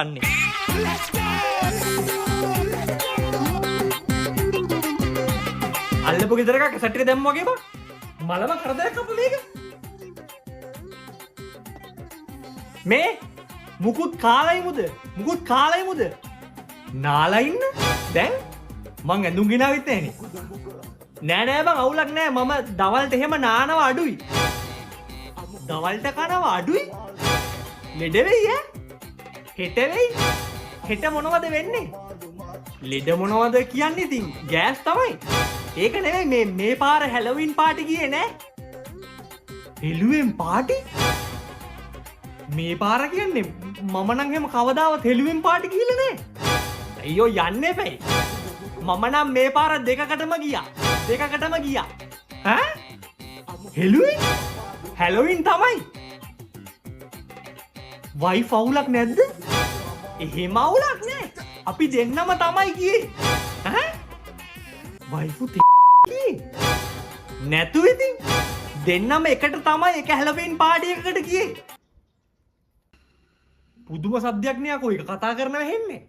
අන්නේ අල්ලපු ගෙදර එකක් සැටි දැම්ම වගේ බං මලම කරදරයක් අපු මේක මේ මුකුත් කාලයිමුද නාලා ඉන්න දැන් මං ඇඳුම් ගෙනාවිත් නැහනේ නෑ බං අවුලක් නෑ මම දවල්ට එහෙම නානවා අඩුයි දවල්ට කනවා අඩුයි ලෙඩ වෙයි ඈ හෙට මොනවද වෙන්නේ ලෙඩ මොනවද කියන්නේ ඉතින් ගෑස් තමයි ඒක නෙවෙයි මේ පාර හැලොවින් පාටි ගියේ නෑ හෙළුවෙන් පාටි මේ පාර කියන්නේ මම නම් එහෙම කවදාවත් හෙළුවෙන් පාටි ගිහලා නෑ අයියෝ යන්න එපයි මම නම් මේ පාර දෙකකටම ගියා ඈ හෙළුවෙන් හැලොවින් තමයි වයිෆ් අවුලක් නැද්ද එහෙම අවුලක් නෑ අපි දෙන්නම තමයි ගියේ ඈ වයිෆු ගියේ නැතු ඉතින් දෙන්නම එකට තමයි එක හැලොවින් පාටි එකකට ගියේ පුදුම සද්දයක් නේ අකෝ ඒක කතා කරනව හෙන්නේ